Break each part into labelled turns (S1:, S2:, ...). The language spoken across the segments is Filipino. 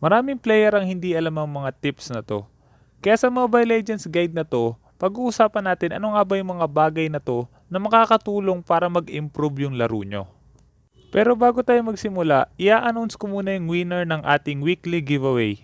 S1: Maraming player ang hindi alam ang mga tips na to. Kaya sa Mobile Legends guide na to, pag-uusapan natin ano nga ba yung mga bagay na to na makakatulong para mag-improve yung laro nyo. Pero bago tayo magsimula, i-announce ko muna yung winner ng ating weekly giveaway.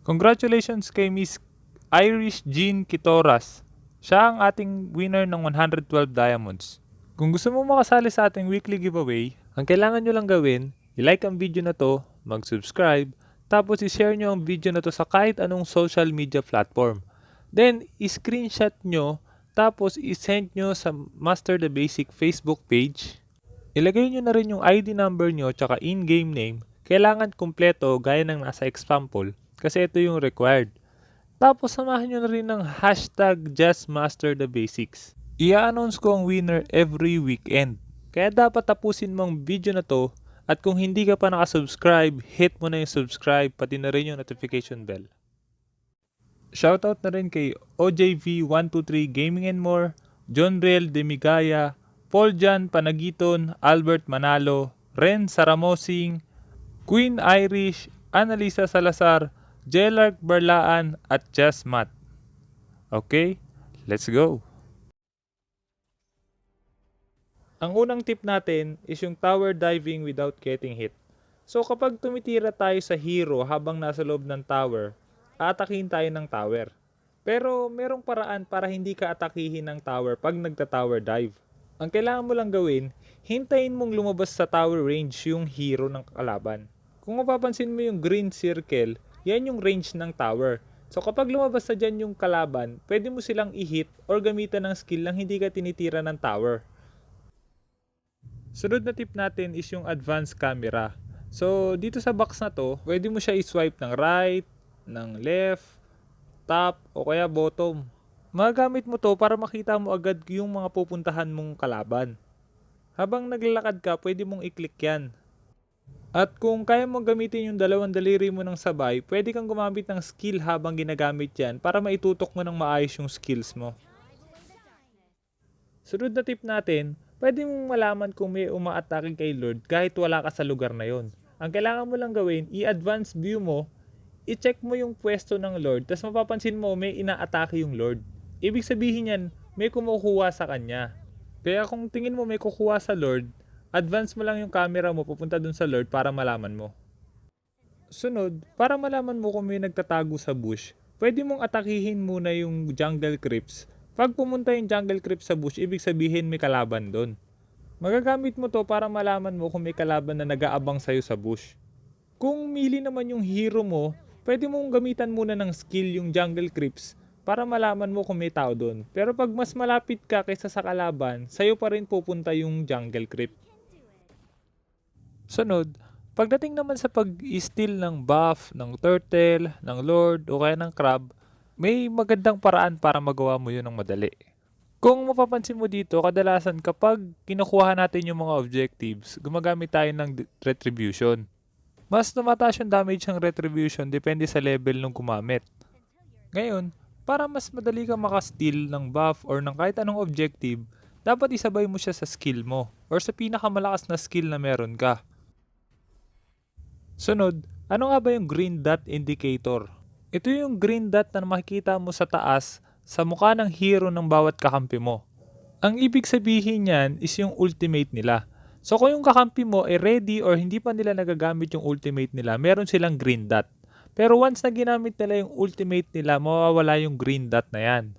S1: Congratulations kay Miss Irish Jean Kitoras. Siya ang ating winner ng 112 diamonds. Kung gusto mo makasali sa ating weekly giveaway, ang kailangan nyo lang gawin, i-like ang video na to, mag-subscribe, tapos i-share nyo ang video na to sa kahit anong social media platform. Then, i-screenshot nyo, tapos i-send nyo sa Master the Basic Facebook page. Ilagay nyo na rin yung ID number nyo tsaka in-game name. Kailangan kumpleto gaya ng nasa example kasi ito yung required. Tapos samahan nyo na rin ng hashtag JustMasterTheBasics. I-announce ko ang winner every weekend. Kaya dapat tapusin mo ang video na to at kung hindi ka pa nakasubscribe, hit mo na yung subscribe pati na rin yung notification bell. Shoutout na rin kay OJV123 Gaming and More, John Riel Demigaya, Paul Jan Panagiton, Albert Manalo, Ren Saramosing, Queen Irish, Annalisa Salazar, Jelark Barlaan at Just Matt. Okay, let's go! Ang unang tip natin is yung tower diving without getting hit. So kapag tumitira tayo sa hero habang nasa loob ng tower, aatakihin tayo ng tower. Pero merong paraan para hindi ka atakihin ng tower pag nagta-tower dive. Ang kailangan mo lang gawin, hintayin mong lumabas sa tower range yung hero ng kalaban. Kung mapapansin mo yung green circle, yan yung range ng tower. So kapag lumabas na dyan yung kalaban, pwede mo silang i-hit or gamitan ng skill lang hindi ka tinitira ng tower. Sunod na tip natin is yung advanced camera. So dito sa box na to, pwede mo siya i-swipe ng right, ng left, top o kaya bottom. Magagamit mo to para makita mo agad yung mga pupuntahan mong kalaban. Habang naglalakad ka, pwede mong i-click yan. At kung kaya mong gamitin yung dalawang daliri mo ng sabay, pwede kang gumamit ng skill habang ginagamit yan para maitutok mo ng maayos yung skills mo. Sunod na tip natin, pwede mong malaman kung may umaatake kay Lord kahit wala ka sa lugar na yon. Ang kailangan mo lang gawin, i-advance view mo, i-check mo yung pwesto ng Lord, tapos mapapansin mo may inaatake yung Lord. Ibig sabihin yan, may kumukuha sa kanya. Kaya kung tingin mo may kukuha sa Lord, advance mo lang yung camera mo papunta dun sa Lord para malaman mo. Sunod, para malaman mo kung may nagtatago sa bush, pwede mong atakihin muna yung jungle creeps. Pag pumunta yung jungle creeps sa bush, ibig sabihin may kalaban doon. Magagamit mo to para malaman mo kung may kalaban na nag-aabang sa'yo sa bush. Kung mili naman yung hero mo, pwede mong gamitan muna ng skill yung jungle creeps para malaman mo kung may tao doon. Pero pag mas malapit ka kaysa sa kalaban, sa'yo pa rin pupunta yung jungle creep. Sunod, pagdating naman sa pag-steal ng buff, ng turtle, ng lord o kaya ng crab, may magandang paraan para magawa mo yun ng madali. Kung mapapansin mo dito, kadalasan kapag kinukuha natin yung mga objectives, gumagamit tayo ng retribution. Mas tumataas yung damage ng retribution depende sa level ng gumamit. Ngayon, para mas madali kang makasteal ng buff or ng kahit anong objective, dapat isabay mo siya sa skill mo or sa pinakamalakas na skill na meron ka. Sunod, ano nga ba yung green dot indicator? Ito yung green dot na makikita mo sa taas sa mukha ng hero ng bawat kakampi mo. Ang ibig sabihin niyan is yung ultimate nila. So kung yung kakampi mo ay ready or hindi pa nila nagagamit yung ultimate nila, meron silang green dot. Pero once na ginamit nila yung ultimate nila, mawawala yung green dot na yan.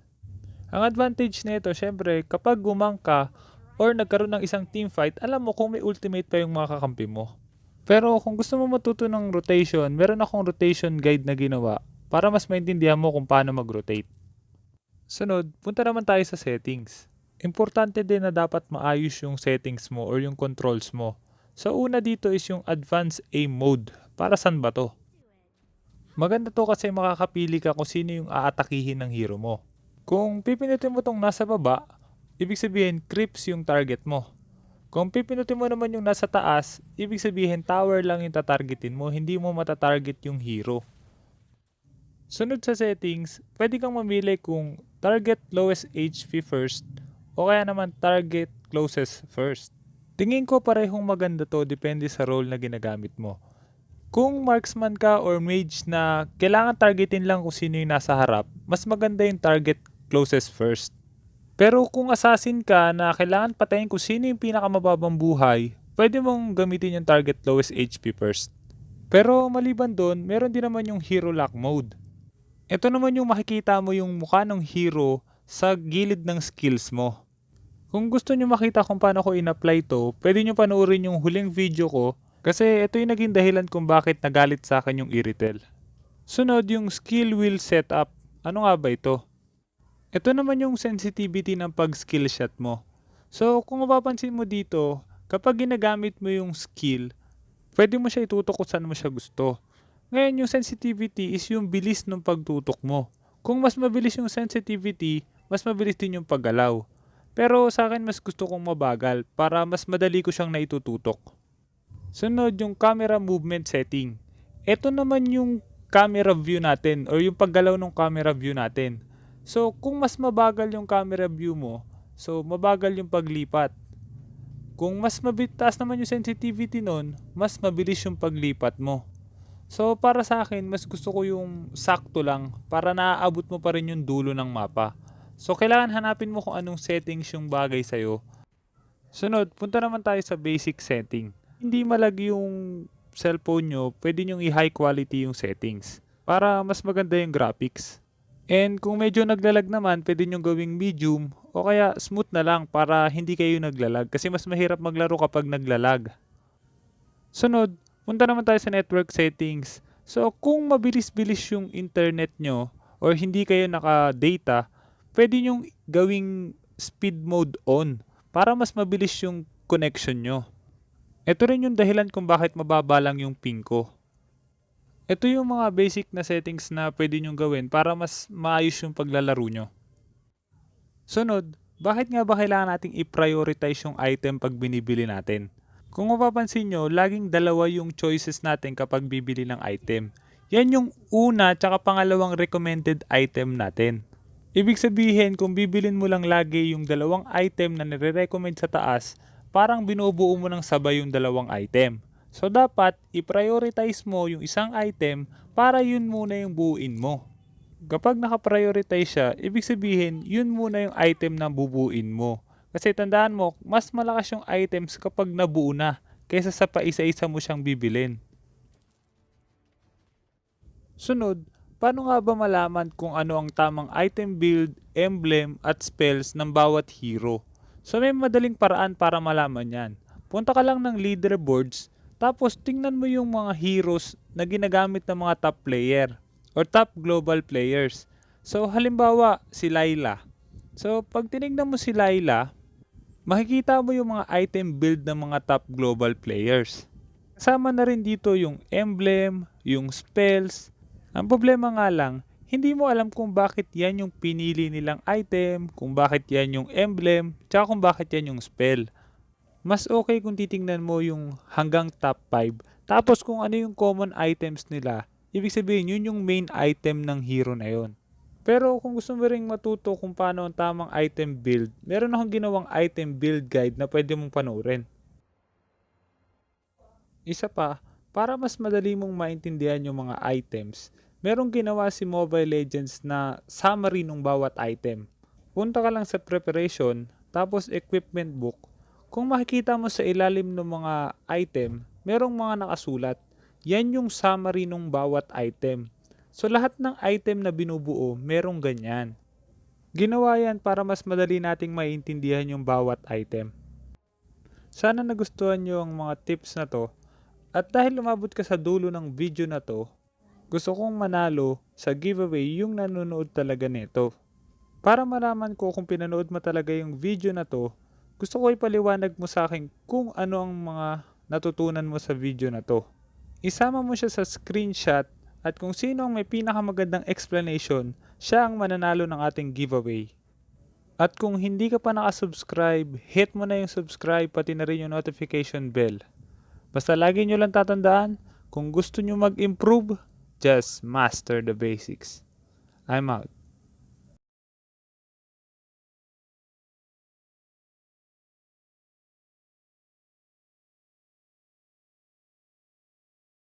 S1: Ang advantage nito, syempre, kapag gumang ka or nagkaroon ng isang team fight, alam mo kung may ultimate pa yung mga kakampi mo. Pero kung gusto mo matuto ng rotation, meron akong rotation guide na ginawa para mas maintindihan mo kung paano mag-rotate. Sunod, punta naman tayo sa settings. Importante din na dapat maayos yung settings mo or yung controls mo. Sa una dito is yung advanced aim mode. Para saan ba to? Maganda to kasi makakapili ka kung sino yung aatakihin ng hero mo. Kung pipinutin mo tong nasa baba, ibig sabihin creeps yung target mo. Kung pipinutin mo naman yung nasa taas, ibig sabihin tower lang yung tatargetin mo, hindi mo matatarget yung hero. Sunod sa settings, pwede kang mamili kung target lowest HP first o kaya naman target closest first. Tingin ko parehong maganda to depende sa role na ginagamit mo. Kung marksman ka or mage na kailangan targetin lang kung sino yung nasa harap, mas maganda yung target closest first. Pero kung assassin ka na kailangan patayin kung sino yung pinakamababang buhay, pwede mong gamitin yung target lowest HP first. Pero maliban doon, meron din naman yung hero lock mode. Ito naman yung makikita mo yung mukha ng hero sa gilid ng skills mo. Kung gusto nyo makita kung paano ko in-apply to, pwede nyo panoorin yung huling video ko kasi ito yung naging dahilan kung bakit nagalit sa akin yung Iritel. Sunod yung skill wheel setup. Ano nga ba ito? Ito naman yung sensitivity ng pag-skill shot mo. So kung mapapansin mo dito, kapag ginagamit mo yung skill, pwede mo siya itutok kung saan mo siya gusto. Ngayon yung sensitivity is yung bilis ng pagtutok mo. Kung mas mabilis yung sensitivity, mas mabilis din yung paggalaw. Pero sa akin mas gusto kong mabagal para mas madali ko siyang naitututok. Sunod yung camera movement setting. Ito naman yung camera view natin or yung paggalaw ng camera view natin. So kung mas mabagal yung camera view mo, so mabagal yung paglipat. Kung mas taas naman yung sensitivity nun, mas mabilis yung paglipat mo. So para sa akin, mas gusto ko yung sakto lang para naaabot mo pa rin yung dulo ng mapa. So kailangan hanapin mo kung anong settings yung bagay sa'yo. Sunod, punta naman tayo sa basic setting. Hindi malag yung cellphone nyo, pwede nyo i-high quality yung settings para mas maganda yung graphics. And kung medyo naglalag naman, pwede nyo gawing medium o kaya smooth na lang para hindi kayo naglalag kasi mas mahirap maglaro kapag naglalag. Sunod, punta naman tayo sa network settings. So kung mabilis-bilis yung internet nyo or hindi kayo naka-data, pwede nyong gawing speed mode on para mas mabilis yung connection nyo. Ito rin yung dahilan kung bakit mababa lang yung ping ko. Ito yung mga basic na settings na pwede nyong gawin para mas maayos yung paglalaro nyo. Sunod, bakit nga ba kailangan nating i-prioritize yung item pag binibili natin? Kung mapapansin nyo, laging dalawa yung choices natin kapag bibili ng item. Yan yung una tsaka pangalawang recommended item natin. Ibig sabihin, kung bibilin mo lang lagi yung dalawang item na nire-recommend sa taas, parang binubuo mo ng sabay yung dalawang item. So dapat, i-prioritize mo yung isang item para yun muna yung buuin mo. Kapag naka-prioritize siya, ibig sabihin, yun muna yung item na bubuin mo. Kasi tandaan mo, mas malakas yung items kapag nabuo na, kaysa sa paisa-isa mo siyang bibilin. Sunod, paano nga ba malaman kung ano ang tamang item build, emblem, at spells ng bawat hero? So may madaling paraan para malaman yan. Punta ka lang ng leaderboards, tapos tingnan mo yung mga heroes na ginagamit ng mga top player or top global players. So halimbawa, si Layla. So pag tinignan mo si Layla, makikita mo yung mga item build ng mga top global players. Kasama na rin dito yung emblem, yung spells. Ang problema nga lang, hindi mo alam kung bakit yan yung pinili nilang item, kung bakit yan yung emblem, tsaka kung bakit yan yung spell. Mas okay kung titingnan mo yung hanggang top 5, tapos kung ano yung common items nila, ibig sabihin yun yung main item ng hero na yon. Pero kung gusto mo ring matuto kung paano ang tamang item build, meron akong ginawang item build guide na pwede mong panoorin. Isa pa, para mas madali mong maintindihan yung mga items, merong ginawa si Mobile Legends na summary ng bawat item. Punta ka lang sa preparation, tapos equipment book. Kung makikita mo sa ilalim ng mga item, merong mga nakasulat. Yan yung summary ng bawat item. So lahat ng item na binubuo, merong ganyan. Ginawa yan para mas madali nating maintindihan yung bawat item. Sana nagustuhan nyo ang mga tips na to. At dahil umabot ka sa dulo ng video na to, gusto kong manalo sa giveaway yung nanonood talaga nito. Para malaman ko kung pinanood mo talaga yung video na to, gusto ko ipaliwanag mo sa akin kung ano ang mga natutunan mo sa video na to. Isama mo siya sa screenshot at kung sino ang may pinakamagandang explanation, siya ang mananalo ng ating giveaway. At kung hindi ka pa nakasubscribe, hit mo na yung subscribe pati na rin yung notification bell. Basta lagi nyo lang tatandaan, kung gusto nyo mag-improve, just master the basics. I'm out.